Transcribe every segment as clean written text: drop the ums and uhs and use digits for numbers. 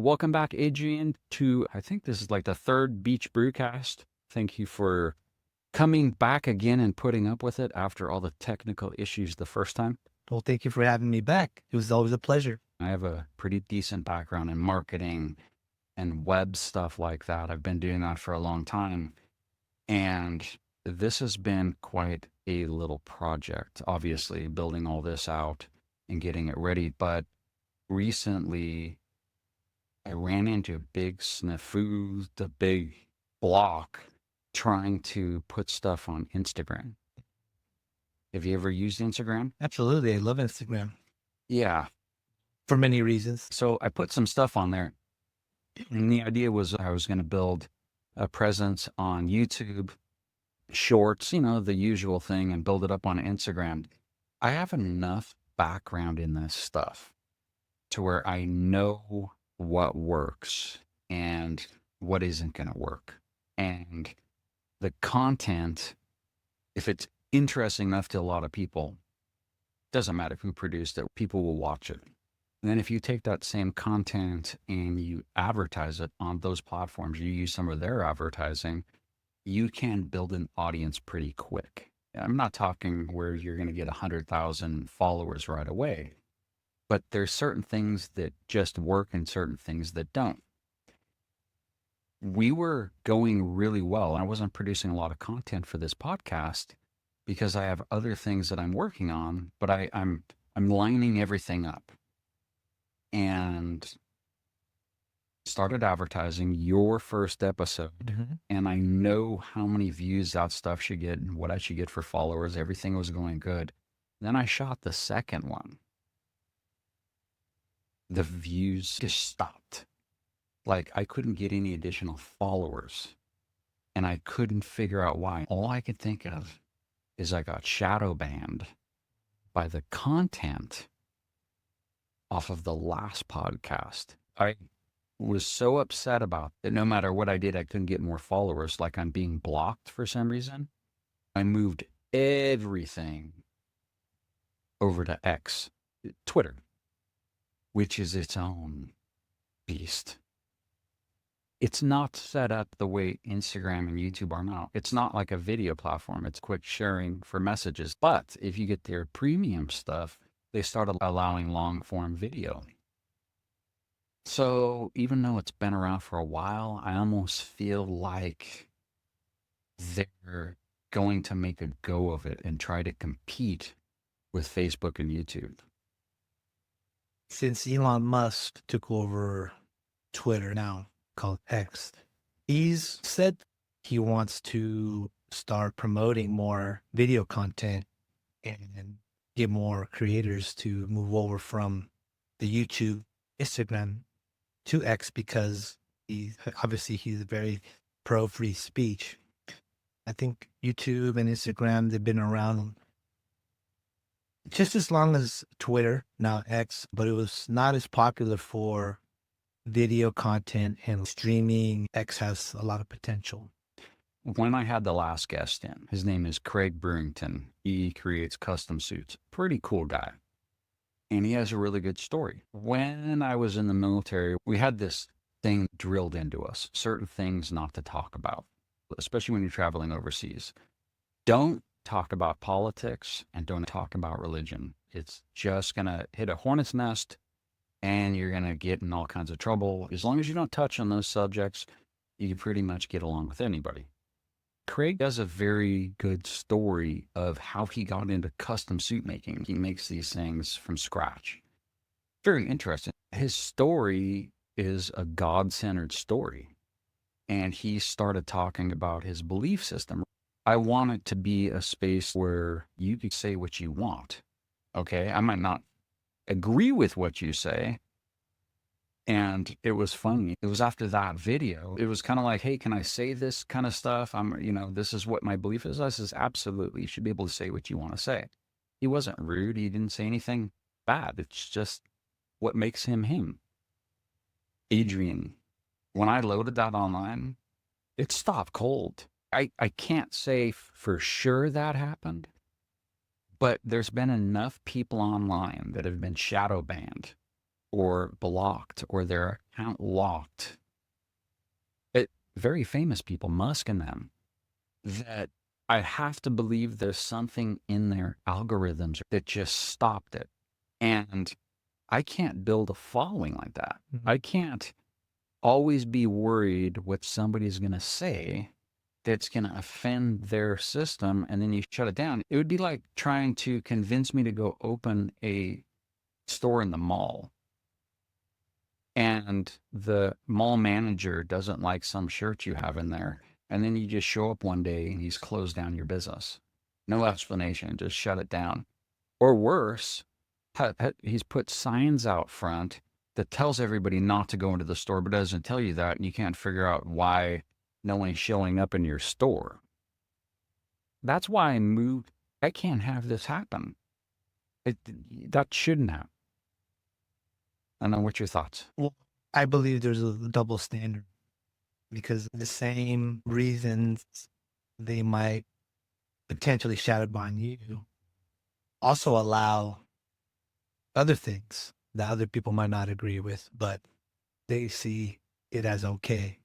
Welcome back, Adrian, to I think this is like the third Beach Brewcast. Thank you for coming back again and putting up with it after all the technical issues the first time. Well, thank you for having me back. It was always a pleasure. I have a pretty decent background in marketing and web stuff like that. I've been doing that for a long time. And this has been quite a little project, obviously, building all this out and getting it ready. But recently, I ran into a big snafu, the big block trying to put stuff on Instagram. Have you ever used Instagram? Absolutely. I love Instagram Yeah. for many reasons. So I put some stuff on there. And the idea was I was going to build a presence on YouTube, shorts, the usual thing, and build it up on Instagram. I have enough background in this stuff to where I know what works and what isn't going to work. And the content, if it's interesting enough to a lot of people, doesn't matter who produced it, people will watch it. And then if you take that same content and you advertise it on those platforms, you use some of their advertising, you can build an audience pretty quick. I'm not talking where you're going to get 100,000 followers right away, but there's certain things that just work and certain things that don't. We were going really well. I wasn't producing a lot of content for this podcast because I have other things that I'm working on, but I'm lining everything up and started advertising your first episode. And I know how many views that stuff should get and what I should get for followers. Everything was going good. Then I shot the second one. The views just stopped. Like I couldn't get any additional followers and I couldn't figure out why. All I could think of is I got shadow banned by the content off of the last podcast. I was so upset about that. No matter what I did, I couldn't get more followers. Like I'm being blocked for some reason. I moved everything over to X, Twitter, which is its own beast. It's not set up the way Instagram and YouTube are now. It's not like a video platform. It's quick sharing for messages. But if you get their premium stuff, they started allowing long form video. So even though it's been around for a while, I almost feel like they're going to make a go of it and try to compete with Facebook and YouTube. Since Elon Musk took over Twitter, now called X, he's said he wants to start promoting more video content and get more creators to move over from the YouTube, Instagram to X because he's very pro free speech. I think YouTube and Instagram, they've been around just as long as Twitter, now X, but it was not as popular for video content and streaming. X has a lot of potential. When I had the last guest in, his name is Craig Brewington. He creates custom suits. Pretty cool guy. And he has a really good story. When I was in the military, we had this thing drilled into us, certain things not to talk about, especially when you're traveling overseas. Don't talk about politics and don't talk about religion. It's just going to hit a hornet's nest and you're going to get in all kinds of trouble. As long as you don't touch on those subjects, you can pretty much get along with anybody. Craig does a very good story of how he got into custom suit making. He makes these things from scratch. Very interesting. His story is a God-centered story. And he started talking about his belief system. I want it to be a space where you can say what you want. Okay, I might not agree with what you say. And it was funny. It was after that video. It was kind of like, hey, can I say this kind of stuff? This is what my belief is. I says, absolutely. You should be able to say what you want to say. He wasn't rude. He didn't say anything bad. It's just what makes him him. Adrian, when I loaded that online, it stopped cold. I can't say for sure that happened, but there's been enough people online that have been shadow banned or blocked or their account locked. Very famous people, Musk and them, that I have to believe there's something in their algorithms that just stopped it. And I can't build a following like that. I can't always be worried what somebody's going to say that's going to offend their system and then you shut it down. It would be like trying to convince me to go open a store in the mall and the mall manager doesn't like some shirt you have in there. And then you just show up one day and he's closed down your business. No explanation, just shut it down. Or worse, he's put signs out front that tells everybody not to go into the store, but doesn't tell you that. And you can't figure out why no one is showing up in your store. That's why I moved. I can't have this happen. That shouldn't happen. I don't know. What's your thoughts? Well, I believe there's a double standard because the same reasons they might potentially shadow ban you also allow other things that other people might not agree with, but they see it as okay.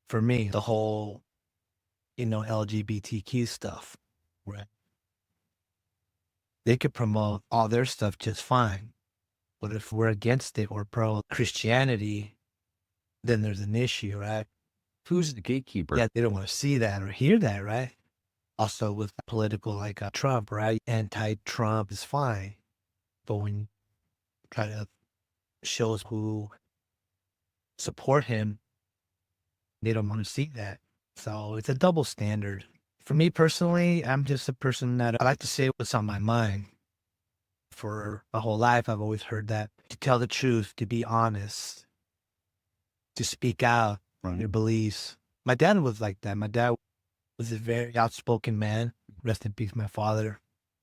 For me, the whole, LGBTQ stuff, right? They could promote all their stuff just fine. But if we're against it or pro Christianity, then there's an issue, right? Who's the gatekeeper? Yeah, they don't want to see that or hear that, right? Also with political like Trump, right? Anti-Trump is fine. But when you try to show us who support him, they don't want to see that. So it's a double standard. For me personally, I'm just a person that I like to say what's on my mind. For my whole life, I've always heard that to tell the truth, to be honest, to speak out your beliefs. My dad was like that. My dad was a very outspoken man. Rest in peace, my father.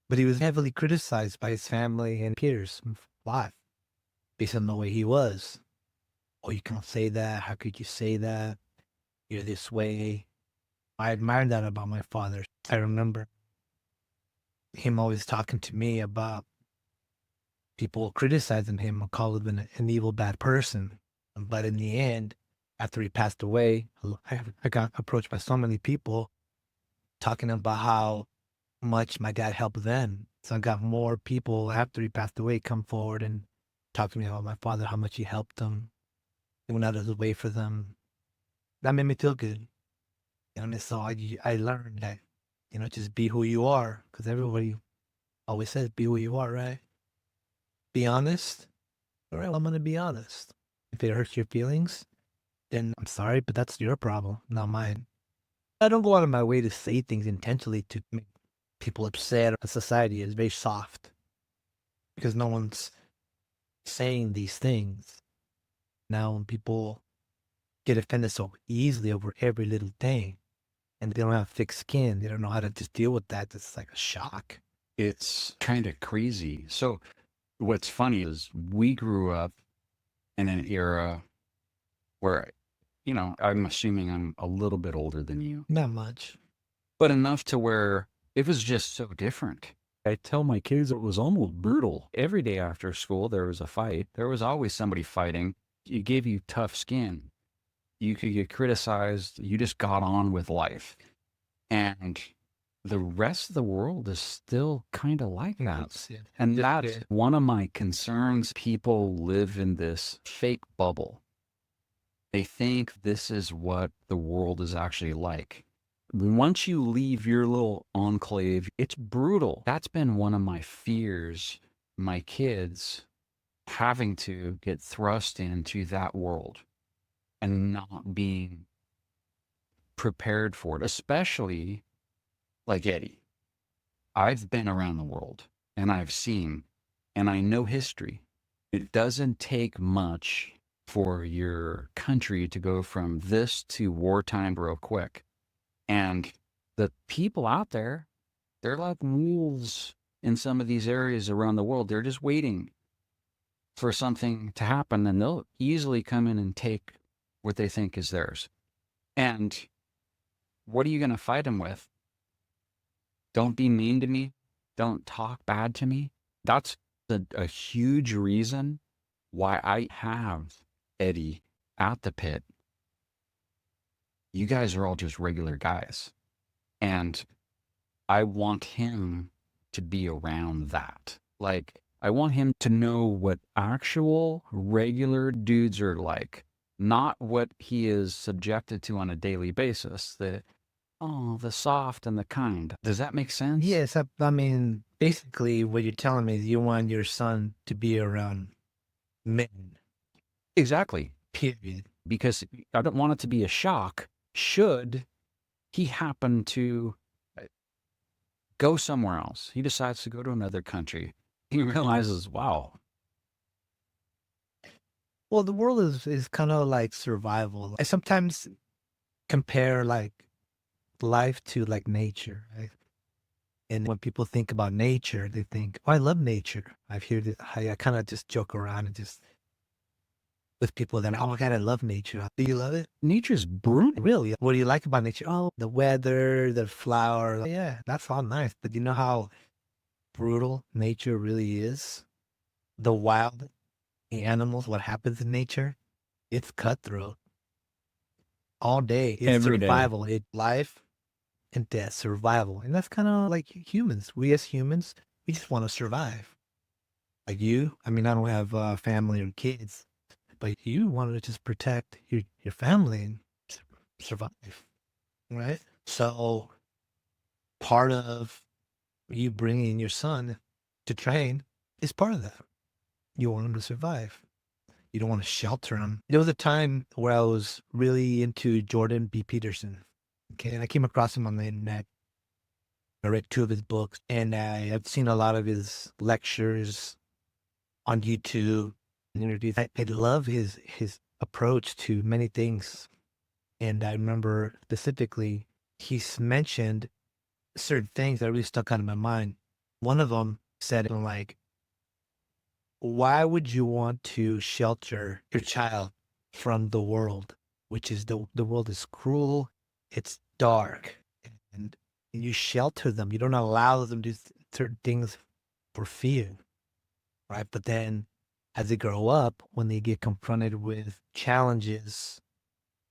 But he was heavily criticized by his family and peers a lot based on the way he was. Oh, you can't say that. How could you say that? You're this way. I admired that about my father. I remember him always talking to me about people criticizing him and calling him an evil, bad person. But in the end, after he passed away, I got approached by so many people talking about how much my dad helped them. So I got more people after he passed away come forward and talk to me about my father, how much he helped them. He went out of his way for them. That made me feel good. And so I learned that, just be who you are. Because everybody always says, be who you are, right? Be honest. All right, well, I'm going to be honest. If it hurts your feelings, then I'm sorry, but that's your problem, not mine. I don't go out of my way to say things intentionally to make people upset. Society is very soft because no one's saying these things. Now, when people get offended so easily over every little thing and they don't have thick skin, they don't know how to just deal with that. It's like a shock. It's kind of crazy. So what's funny is we grew up in an era where, I'm assuming I'm a little bit older than you, Not much. but enough to where it was just so different. I tell my kids it was almost brutal. Every day after school, there was a fight. There was always somebody fighting. It gave you tough skin. You could get criticized. You just got on with life. And the rest of the world is still kind of like that. And that's one of my concerns. People live in this fake bubble. They think this is what the world is actually like. Once you leave your little enclave, it's brutal. That's been one of my fears, my kids having to get thrust into that world and not being prepared for it, especially like Eddie. I've been around the world and I've seen and I know history. It doesn't take much for your country to go from this to wartime real quick. And the people out there, they're like wolves in some of these areas around the world. They're just waiting for something to happen and they'll easily come in and take what they think is theirs. And what are you going to fight them with? Don't be mean to me. Don't talk bad to me. That's a huge reason why I have Eddie at the pit. You guys are all just regular guys. And I want him to be around that. Like, I want him to know what actual regular dudes are like, not what he is subjected to on a daily basis. The soft and the kind. Does that make sense? Yes, I mean, basically what you're telling me is you want your son to be around men, Exactly. period. Because I don't want it to be a shock should he happen to go somewhere else. He decides to go to another country. He realizes, wow. Well, the world is kind of like survival. I sometimes compare like life to like nature, right? And when people think about nature, they think, "Oh, I love nature." I've heard it. I kind of just joke around and just with people that, "Oh my God, I love nature." Do you love it? Nature's brutal. Really? What do you like about nature? Oh, the weather, the flower. Yeah, that's all nice. But you know how brutal nature really is? The wild animals, what happens in nature? It's cutthroat all day. It's Every day. survival. It's life and death, survival. And that's kind of like humans. We as humans, we just want to survive. Like you, I mean, I don't have family or kids, but you want to just protect your family and survive, right? So part of you bringing your son to train is part of that. You want him to survive. You don't want to shelter him. There was a time where I was really into Jordan B. Peterson. Okay, and I came across him on the internet. I read 2 of his books, and I've seen a lot of his lectures on YouTube and interviews. I love his approach to many things. And I remember specifically he's mentioned certain things that really stuck out in my mind. One of them said like, why would you want to shelter your child from the world, which is the world is cruel, it's dark, and you shelter them. You don't allow them to do certain things for fear, right? But then as they grow up, when they get confronted with challenges,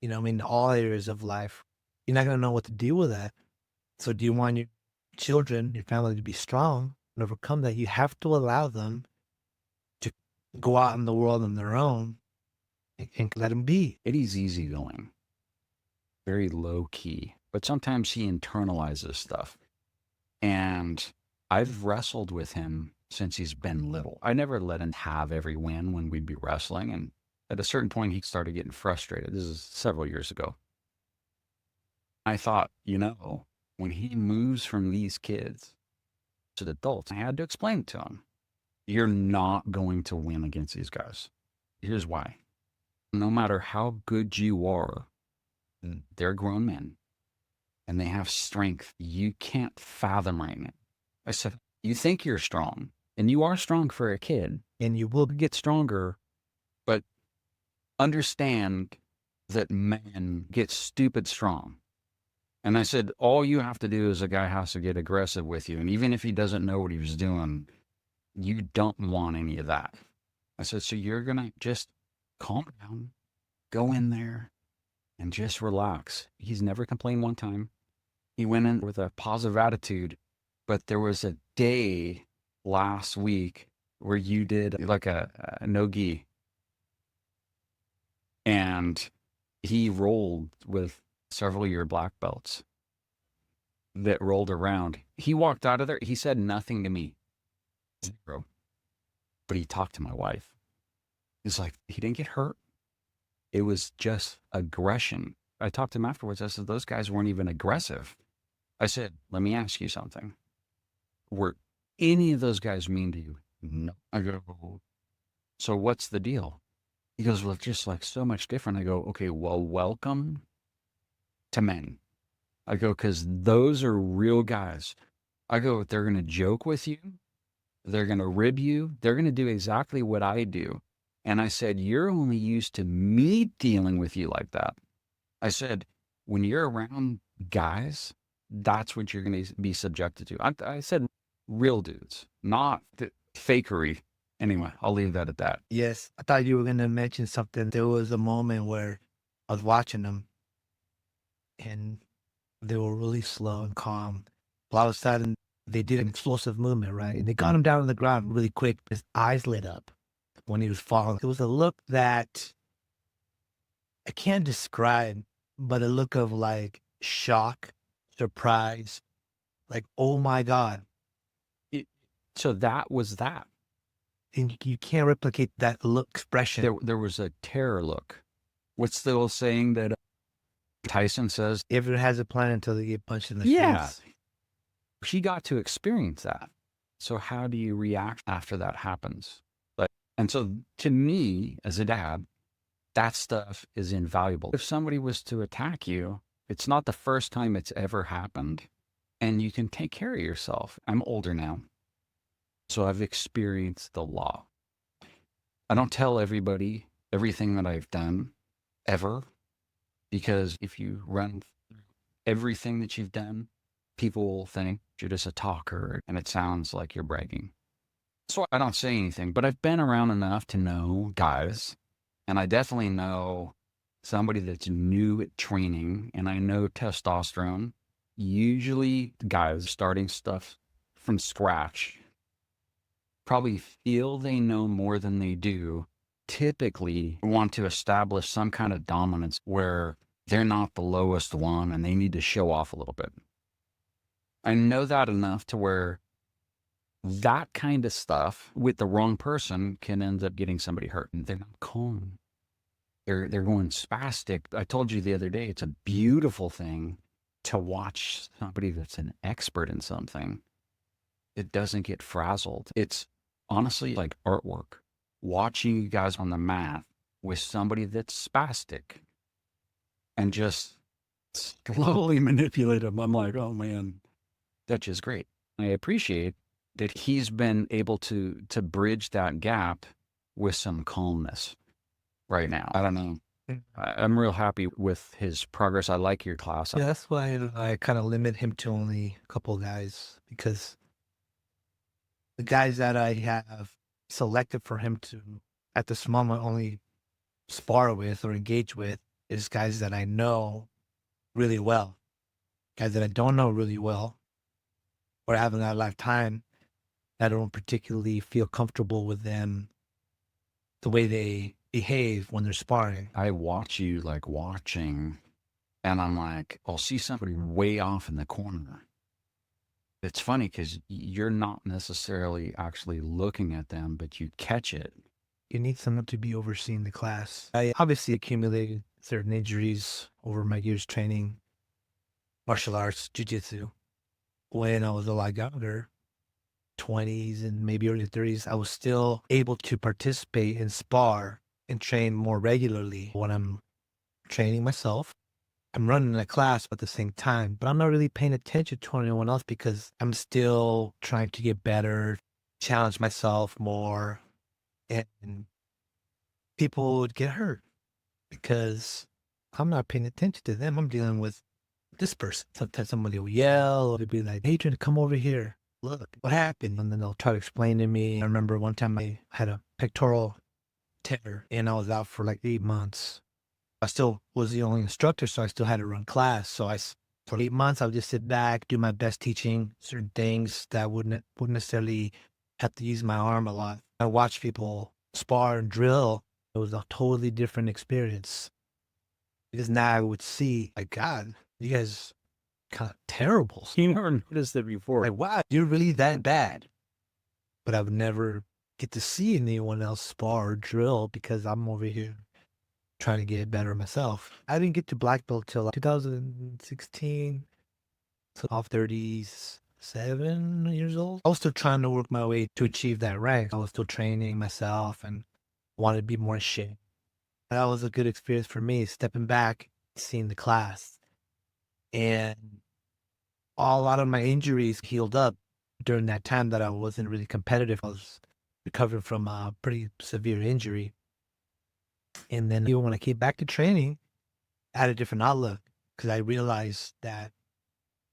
you know, I mean, all areas of life, you're not going to know what to deal with that. So do you want your children, your family to be strong and overcome that? You have to allow them to go out in the world on their own and let them be. Eddie's easygoing, very low key, but sometimes he internalizes stuff. And I've wrestled with him since he's been little. I never let him have every win when we'd be wrestling. And at a certain point, he started getting frustrated. This is several years ago. I thought, when he moves from these kids to the adults, I had to explain it to him. You're not going to win against these guys. Here's why. No matter how good you are, they're grown men and they have strength you can't fathom right now. I said, you think you're strong, and you are strong for a kid, and you will get stronger, but understand that men get stupid strong. And I said, all you have to do is a guy has to get aggressive with you. And even if he doesn't know what he was doing, you don't want any of that. I said, so you're going to just calm down, go in there, and just relax. He's never complained one time. He went in with a positive attitude, but there was a day last week where you did like a no-gi, and he rolled with several of your black belts that rolled around. He walked out of there. He said nothing to me. Zero. But he talked to my wife. It's like, he didn't get hurt. It was just aggression. I talked to him afterwards. I said, those guys weren't even aggressive. I said, let me ask you something. Were any of those guys mean to you? No. I go, so what's the deal? He goes, well, it's just like so much different. I go, okay, well, welcome to men. I go, because those are real guys. I go, they're going to joke with you. They're going to rib you. They're going to do exactly what I do. And I said, you're only used to me dealing with you like that. I said, when you're around guys, that's what you're going to be subjected to. I said, real dudes, not the fakery. Anyway, I'll leave that at that. Yes, I thought you were going to mention something. There was a moment where I was watching them and they were really slow and calm. All of a sudden, they did an explosive movement, right? And they got him down on the ground really quick. His eyes lit up when he was falling. It was a look that I can't describe, but a look of like shock, surprise, like, oh my God. It, so that was that. And you can't replicate that look expression. There was a terror look. What's the old saying that Tyson says? Everyone has a plan until they get punched in the Yeah. face. She got to experience that. So how do you react after that happens? And so to me, as a dad, that stuff is invaluable. If somebody was to attack you, it's not the first time it's ever happened, and you can take care of yourself. I'm older now, so I've experienced the law. I don't tell everybody everything that I've done ever, because if you run through everything that you've done, people will think you're just a talker and it sounds like you're bragging. So I don't say anything, but I've been around enough to know guys, and I definitely know somebody that's new at training, and I know testosterone. Usually guys starting stuff from scratch probably feel they know more than they do, typically want to establish some kind of dominance where they're not the lowest one and they need to show off a little bit. I know that enough to where that kind of stuff with the wrong person can end up getting somebody hurt. And they're not calm. They're going spastic. I told you the other day, it's a beautiful thing to watch somebody that's an expert in something. It doesn't get frazzled. It's honestly like artwork. Watching you guys on the mat with somebody that's spastic and just slowly manipulate them. I'm like, oh man, that's just great. I appreciate that he's been able to bridge that gap with some calmness right now. I don't know. I'm real happy with his progress. I like your class. Yeah, that's why I kind of limit him to only a couple of guys, because the guys that I have selected for him to, at this moment, only spar with or engage with is guys that I know really well. Guys that I don't know really well or haven't had a lifetime, I don't particularly feel comfortable with them, the way they behave when they're sparring. I watch you like watching, and I'm like, I'll see somebody way off in the corner. It's funny because you're not necessarily actually looking at them, but you catch it. You need someone to be overseeing the class. I obviously accumulated certain injuries over my years training martial arts, jiu-jitsu. When I was a lot younger, 20s and maybe early 30s, I was still able to participate and spar and train more regularly. When I'm training myself, I'm running a class at the same time, but I'm not really paying attention to anyone else because I'm still trying to get better, challenge myself more, and people would get hurt because I'm not paying attention to them. I'm dealing with this person. Sometimes somebody will yell or they'll be like, Adrian, come over here. Look, what happened? And then they'll try to explain to me. I remember one time I had a pectoral tear and I was out for like 8 months. I still was the only instructor, so I still had to run class. So for 8 months, I would just sit back, do my best teaching certain things that wouldn't necessarily have to use my arm a lot. I watched people spar and drill. It was a totally different experience. Because now I would see, like, God, you guys kind of terrible. You never noticed it before. Like, wow, you're really that bad. But I would never get to see anyone else spar or drill because I'm over here trying to get better myself. I didn't get to black belt till 2016, so off 37 years old. I was still trying to work my way to achieve that rank. I was still training myself and wanted to be more in shape. That was a good experience for me, stepping back, seeing the class. And a lot of my injuries healed up during that time that I wasn't really competitive. I was recovering from a pretty severe injury. And then even when I came back to training, I had a different outlook because I realized that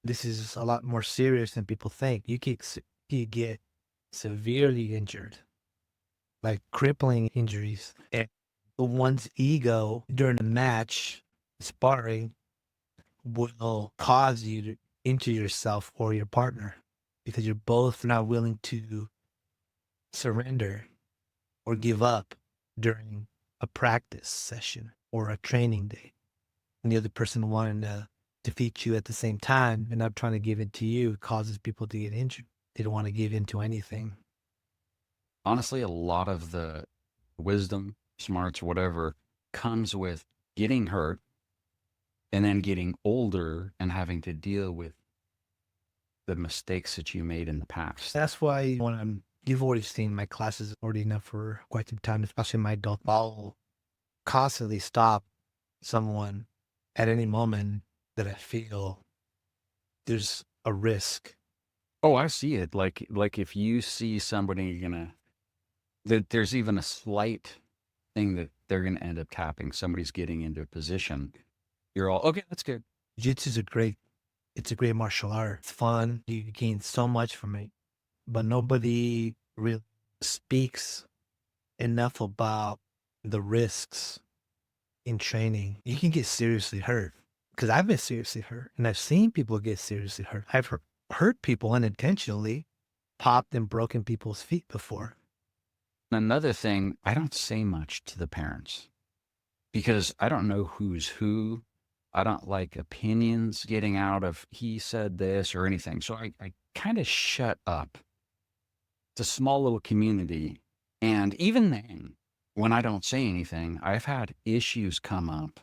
this is a lot more serious than people think. You get severely injured like crippling injuries. And one's ego during a match, sparring, will cause you to injure yourself or your partner because you're both not willing to surrender or give up during a practice session or a training day. And the other person wanting to defeat you at the same time and not trying to give in to you causes people to get injured. They don't want to give in to anything. Honestly, a lot of the wisdom, smarts, whatever, comes with getting hurt and then getting older and having to deal with the mistakes that you made in the past. That's why when you've already seen my classes already enough for quite some time, especially my adult, I'll constantly stop someone at any moment that I feel there's a risk. Oh, I see it. Like if you see somebody that there's even a slight thing that they're gonna end up tapping, somebody's getting into a position, you're all okay, that's good. Jiu-jitsu is it's a great martial art. It's fun. You gain so much from it, but nobody really speaks enough about the risks in training. You can get seriously hurt because I've been seriously hurt and I've seen people get seriously hurt. I've hurt people unintentionally, popped and broken people's feet before. Another thing, I don't say much to the parents because I don't know who's who. I don't like opinions getting out of he said this or anything. So I kind of shut up. It's a small little community. And even then, when I don't say anything, I've had issues come up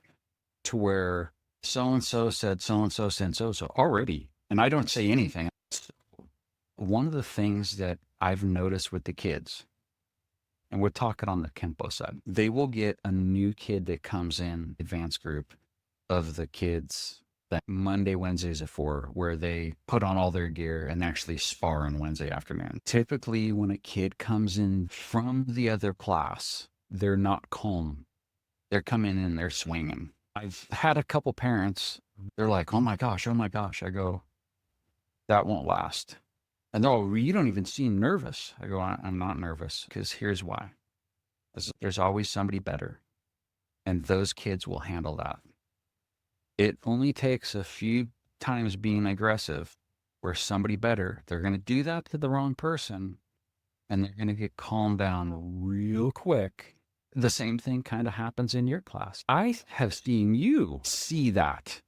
to where so and so said so and so said so so already. And I don't say anything. So one of the things that I've noticed with the kids, and we're talking on the Kempo side, they will get a new kid that comes in, advanced group of the kids that Monday, Wednesdays at 4, where they put on all their gear and actually spar on Wednesday afternoon. Typically, when a kid comes in from the other class, they're not calm. They're coming in, they're swinging. I've had a couple parents, they're like, oh my gosh, oh my gosh. I go, that won't last. And they're all, you don't even seem nervous. I go, I'm not nervous because here's why. There's always somebody better. And those kids will handle that. It only takes a few times being aggressive where somebody better, they're going to do that to the wrong person and they're going to get calmed down real quick. The same thing kind of happens in your class. I have seen you see that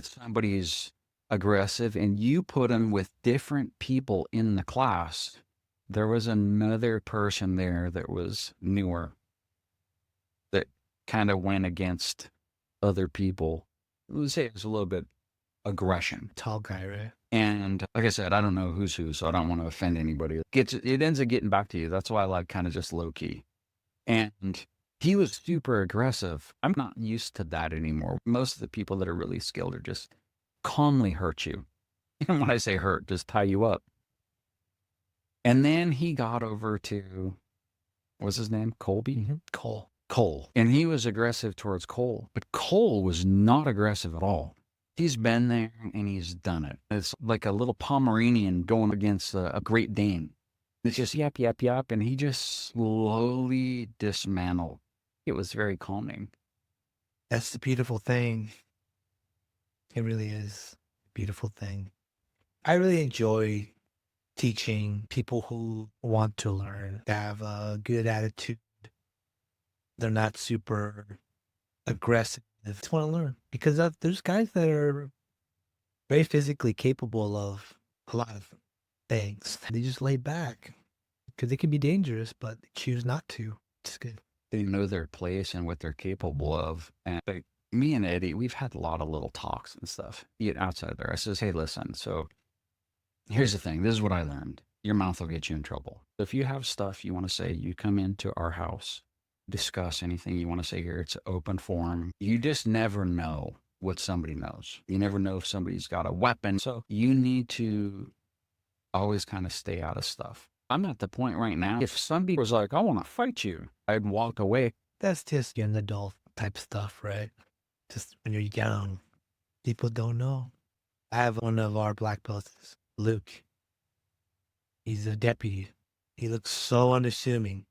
somebody's aggressive and you put them with different people in the class. There was another person there that was newer that kind of went against other people. Let's say it was a little bit aggression. Tall guy, right? And like I said, I don't know who's who, so I don't want to offend anybody. It ends up getting back to you. That's why I like kind of just low key. And he was super aggressive. I'm not used to that anymore. Most of the people that are really skilled are just calmly hurt you. And when I say hurt, just tie you up. And then he got over to, what's his name? Colby? Mm-hmm. Cole. And he was aggressive towards Cole. But Cole was not aggressive at all. He's been there and he's done it. It's like a little Pomeranian going against a Great Dane. It's just yap, yap, yap. And he just slowly dismantled. It was very calming. That's the beautiful thing. It really is a beautiful thing. I really enjoy teaching people who want to learn, have a good attitude. They're not super aggressive. They just want to learn because there's guys that are very physically capable of a lot of things. They just lay back because they can be dangerous, but they choose not to. It's good. They know their place and what they're capable of. And like me and Eddie, we've had a lot of little talks and stuff outside there. I says, hey, listen, so here's the thing. This is what I learned. Your mouth will get you in trouble. If you have stuff you want to say, you come into our house, discuss anything you want to say here. It's an open forum. You just never know what somebody knows. You never know if somebody's got a weapon. So you need to always kind of stay out of stuff. I'm at the point right now, if somebody was like, I want to fight you, I'd walk away. That's just young adult type stuff, right? Just when you're young, people don't know. I have one of our black belts, Luke. He's a deputy. He looks so unassuming.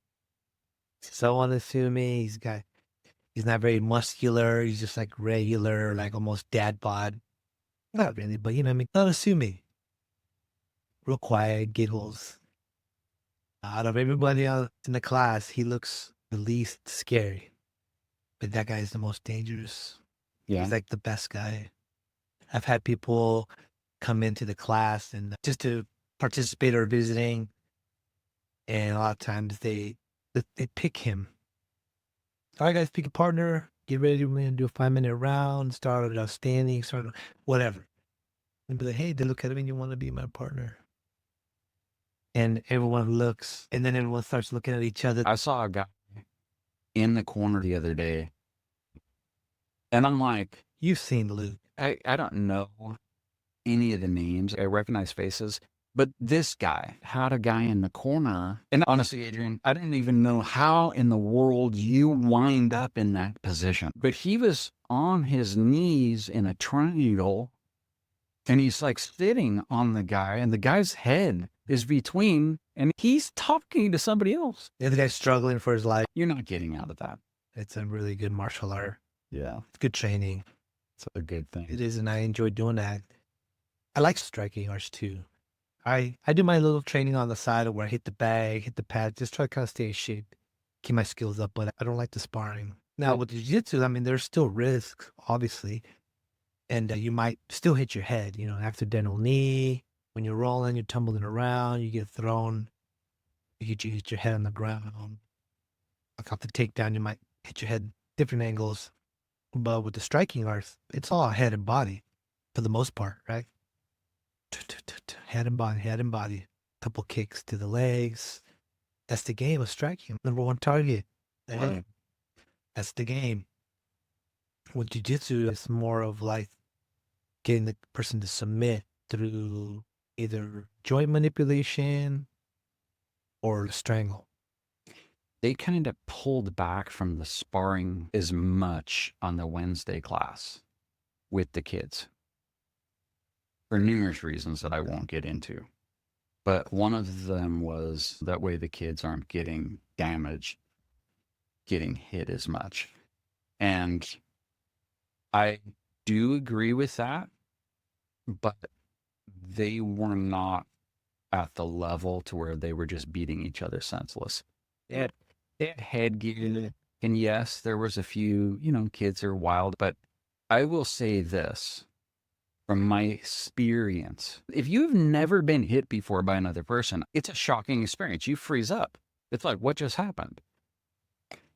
so unassuming. He's not very muscular. He's just like regular, like almost dad bod. Not really, but you know what I mean? Unassuming. Real quiet, giggles. Out of everybody else in the class, he looks the least scary. But that guy is the most dangerous. Yeah. He's like the best guy. I've had people come into the class and just to participate or visiting, and a lot of times they pick him. All right, guys, pick a partner. Get ready. We're gonna do a 5-minute round. Start standing. Start whatever. And be like, hey, they look at him and you want to be my partner. And everyone looks, and then everyone starts looking at each other. I saw a guy in the corner the other day, and I'm like, You've seen Luke. I don't know any of the names. I recognize faces. But this guy had a guy in the corner. And honestly, Adrian, I didn't even know how in the world you wind up in that position. But he was on his knees in a triangle, and he's like sitting on the guy, and the guy's head is between, and he's talking to somebody else. The other guy's struggling for his life. You're not getting out of that. It's a really good martial art. Yeah. It's good training. It's a good thing. It is, and I enjoy doing that. I like striking arts too. I do my little training on the side where I hit the bag, hit the pad, just try to kind of stay in shape, keep my skills up, but I don't like the sparring. Now with jiu-jitsu, I mean, there's still risks, obviously, and you might still hit your head, you know, accidental knee. When you're rolling, you're tumbling around, you get thrown, you hit your head on the ground. Like off the takedown, you might hit your head different angles. But with the striking arts, it's all head and body for the most part, right? Head and body, head and body. Couple kicks to the legs. That's the game of striking. Number one target. The head. That's the game. With jiu-jitsu, it's more of like getting the person to submit through either joint manipulation or strangle. They kind of pulled back from the sparring as much on the Wednesday class with the kids for numerous reasons that I won't get into. But one of them was that way the kids aren't getting damaged, getting hit as much. And I do agree with that, but they were not at the level to where they were just beating each other senseless. They had headgear, and yes, there was a few, kids are wild, but I will say this from my experience. If you've never been hit before by another person, it's a shocking experience. You freeze up. It's like, what just happened?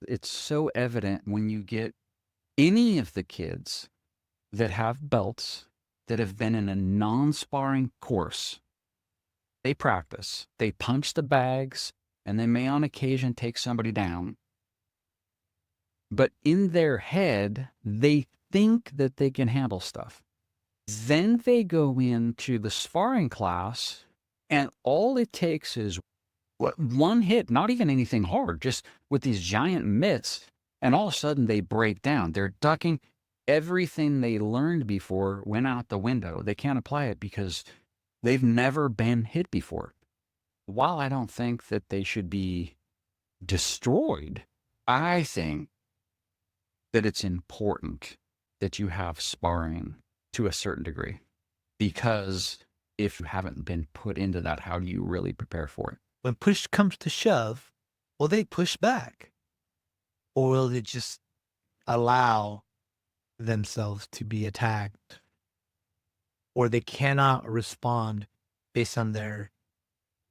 It's so evident when you get any of the kids that have belts that have been in a non-sparring course. They practice. They punch the bags, and they may on occasion take somebody down. But in their head, they think that they can handle stuff. Then they go into the sparring class, and all it takes is one hit, not even anything hard, just with these giant mitts, and all of a sudden they break down. They're ducking. Everything they learned before went out the window. They can't apply it because they've never been hit before. While I don't think that they should be destroyed, I think that it's important that you have sparring to a certain degree, because if you haven't been put into that, how do you really prepare for it? When push comes to shove, will they push back? Or will they just allow themselves to be attacked? Or they cannot respond based on their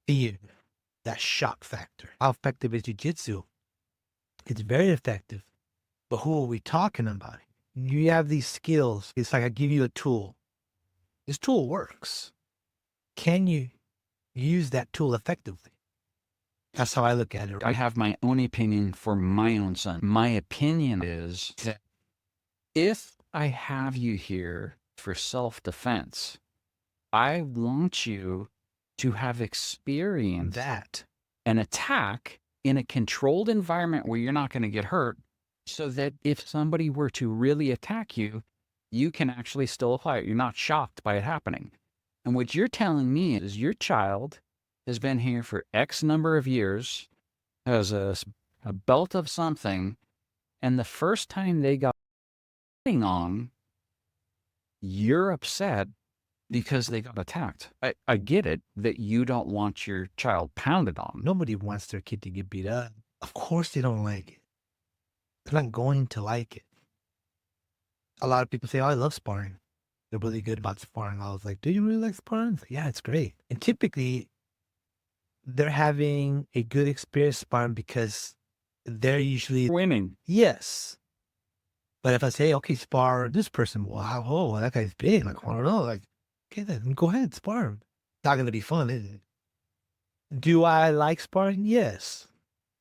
fear, that shock factor. How effective is jiu-jitsu? It's very effective. But who are we talking about? You have these skills. It's like I give you a tool. This tool works. Can you use that tool effectively? That's how I look at it. I have my own opinion for my own son. My opinion is that if I have you here for self-defense, I want you to have experienced That. an attack in a controlled environment where you're not going to get hurt, so that if somebody were to really attack you, you can actually still apply it. You're not shocked by it happening. And what you're telling me is your child has been here for X number of years, has a a belt of something, and the first time they got on, you're upset because they got attacked. I get it that you don't want your child pounded on. Nobody wants their kid to get beat up. Of course they don't like it. They're not going to like it. A lot of people say, oh, I love sparring. They're really good about sparring. I was like, do you really like sparring? Like, yeah, it's great. And typically, they're having a good experience sparring because they're usually Winning. yes. But if I say, okay, spar this person, wow, oh, that guy's big. Like, I don't know. Like, okay, then go ahead, spar him. It's not going to be fun, is it? Do I like sparring? Yes.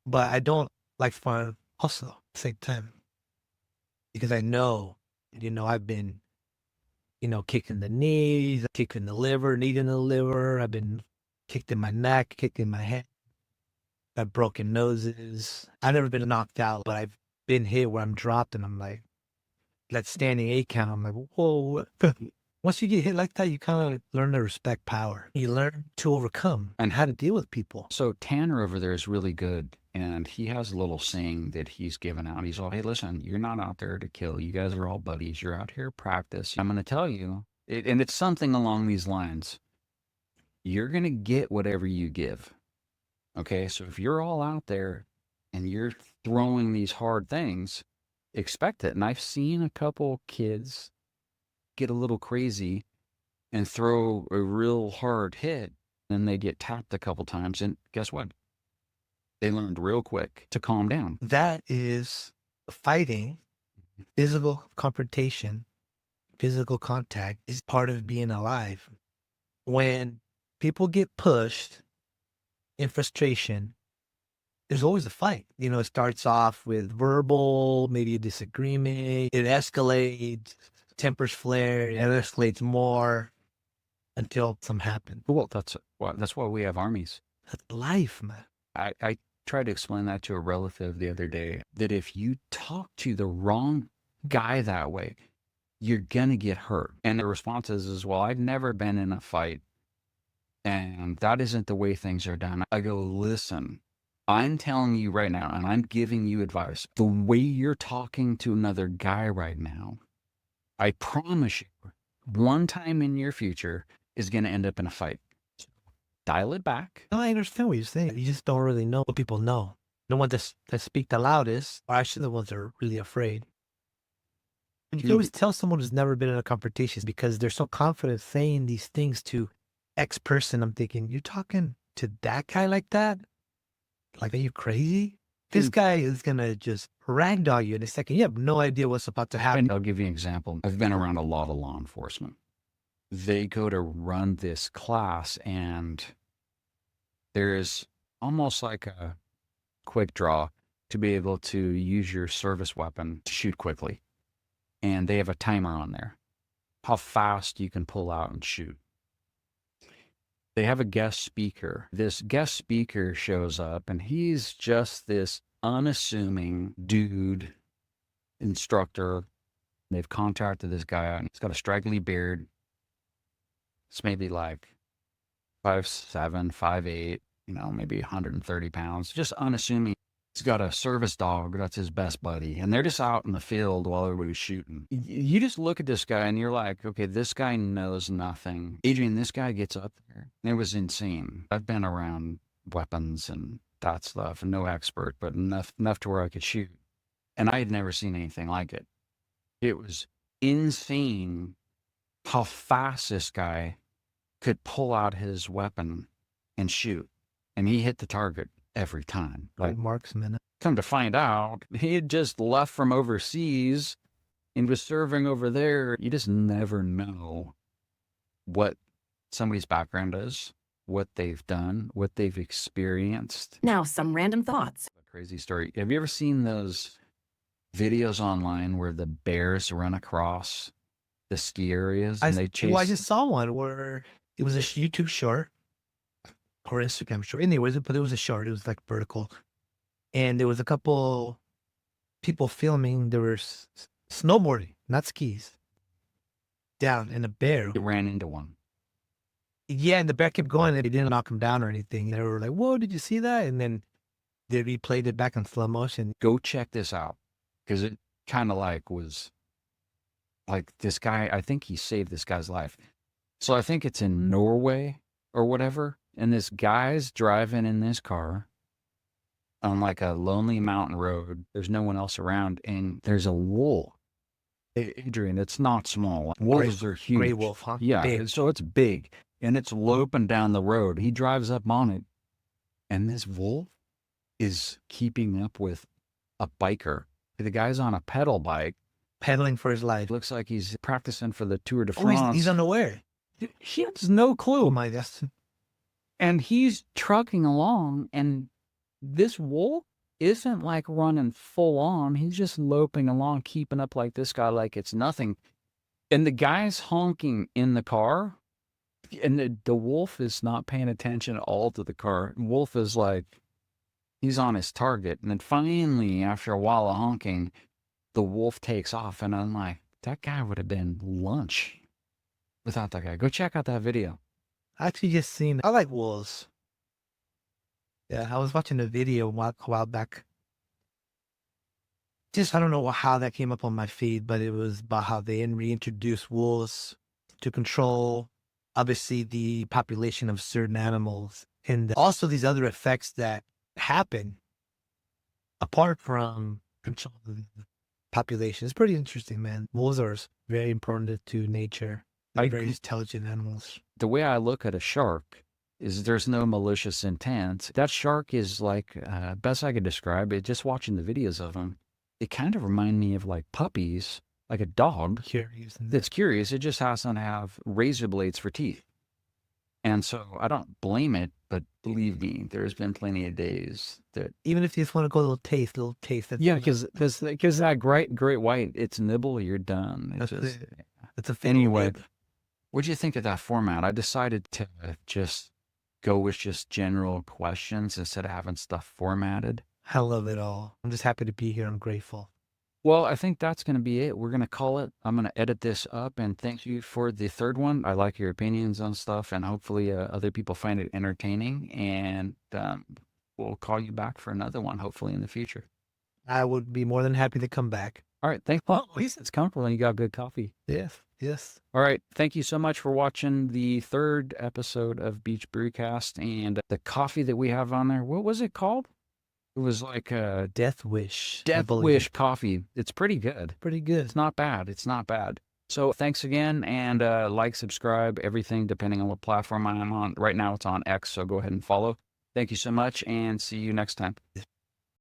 But I don't like sparring also at the same time. Because I know, I've been, kicking the knees, kicking the liver, knee in the liver. I've been kicked in my neck, kicked in my head. I've broken noses. I've never been knocked out, but I've been hit where I'm dropped and I'm like, that standing 8 count. I'm like, whoa. Once you get hit like that, you kind of learn to respect power. You learn to overcome and how to deal with people. So Tanner over there is really good, and he has a little saying that he's given out. He's all, hey, listen, you're not out there to kill. You guys are all buddies. You're out here to practice. I'm going to tell you, and it's something along these lines. You're going to get whatever you give. Okay, so if you're all out there and you're throwing these hard things, expect it. And I've seen a couple kids get a little crazy and throw a real hard hit, and they get tapped a couple times. And guess what? They learned real quick to calm down. That is fighting, physical confrontation, physical contact is part of being alive. When people get pushed in frustration, there's always a fight. It starts off with verbal, maybe a disagreement. It escalates, tempers flare, it escalates more until something happens. Well, that's why we have armies. That's life, man. I tried to explain that to a relative the other day, that if you talk to the wrong guy that way, you're gonna get hurt. And the response is, well, I've never been in a fight, and that isn't the way things are done. I go, listen, I'm telling you right now, and I'm giving you advice. The way you're talking to another guy right now, I promise you, one time in your future is going to end up in a fight. Dial it back. No, I understand what you're saying. You just don't really know what people know. The ones that speak the loudest are actually the ones that are really afraid. And you can always tell someone who's never been in a confrontation because they're so confident saying these things to X person. I'm thinking, you're talking to that guy like that? Like, are you crazy? This guy is going to just ragdoll you in a second. You have no idea what's about to happen. And I'll give you an example. I've been around a lot of law enforcement. They go to run this class, and there's almost like a quick draw to be able to use your service weapon to shoot quickly. And they have a timer on there, how fast you can pull out and shoot. They have a guest speaker. This guest speaker shows up, and he's just this unassuming dude, instructor. They've contracted this guy out, and he's got a straggly beard. It's maybe like 5'7", 5'8", maybe 130 pounds, just unassuming. He's got a service dog. That's his best buddy. And they're just out in the field while everybody's shooting. You just look at this guy and you're like, okay, this guy knows nothing. Adrian, this guy gets up there. It was insane. I've been around weapons and that stuff, and no expert, but enough to where I could shoot. And I had never seen anything like it. It was insane how fast this guy could pull out his weapon and shoot. And he hit the target every time. Like marksman. Come to find out, he had just left from overseas and was serving over there. You just never know what somebody's background is, what they've done, what they've experienced. Now, some random thoughts. A crazy story. Have you ever seen those videos online where the bears run across the ski areas and they chase? Well, I just saw one where it was a YouTube short. Or Instagram short. Anyways, but it was a short. It was like vertical. And there was a couple people filming. There were snowboarding, not skis, down, and a bear. It ran into one. Yeah, and the bear kept going, and it didn't knock him down or anything. They were like, whoa, did you see that? And then They replayed it back in slow motion. Go check this out, because it kind of like was like this guy. I think he saved this guy's life. So I think it's in Norway or whatever. And this guy's driving in this car on like a lonely mountain road. There's no one else around. And there's a wolf. Adrian, it's not small. Wolves are huge. Gray wolf, huh? Yeah. Big. So it's big. And it's loping down the road. He drives up on it. And this wolf is keeping up with a biker. The guy's on a pedal bike. Pedaling for his life. Looks like he's practicing for the Tour de Oh, France. he's unaware. He has no clue. Oh my, that's... And he's trucking along, and this wolf isn't like running full on. He's just loping along, keeping up like this guy like it's nothing. And the guy's honking in the car, and the wolf is not paying attention at all to the car. Wolf is like, he's on his target. And then finally, after a while of honking, the wolf takes off. And I'm like, that guy would have been lunch without that guy. Go check out that video. I actually just seen... I like wolves. Yeah, I was watching a video a while back. Just, I don't know how that came up on my feed, but it was about how they reintroduced wolves to control, obviously, the population of certain animals. And also these other effects that happen apart from control of the population. It's pretty interesting, man. Wolves are very important to nature. They're very intelligent animals. The way I look at a shark is there's no malicious intent. That shark is like, best I could describe it, just watching the videos of them, it kind of remind me of like puppies, like a dog. Curious. That's curious. It just happens to have razor blades for teeth. And so I don't blame it, but believe me, there's been plenty of days that... Even if you just want to go a little taste. Yeah, because that great white, it's nibble, you're done. That's a anyway. rib. What'd you think of that format? I decided to just go with just general questions instead of having stuff formatted. I love it all. I'm just happy to be here. I'm grateful. Well, I think that's going to be it. We're going to call it. I'm going to edit this up, and thank you for the third one. I like your opinions on stuff, and hopefully other people find it entertaining, and we'll call you back for another one, hopefully in the future. I would be more than happy to come back. All right. Thanks. Well, at least it's comfortable and you got good coffee. Yes. All right. Thank you so much for watching the third episode of Beach Brewcast, and the coffee that we have on there. What was it called? It was like a Death Wish. Death Wish coffee. It's pretty good. Pretty good. It's not bad. It's not bad. So thanks again, and like, subscribe, everything depending on what platform I'm on. Right now it's on X, so go ahead and follow. Thank you so much, and see you next time.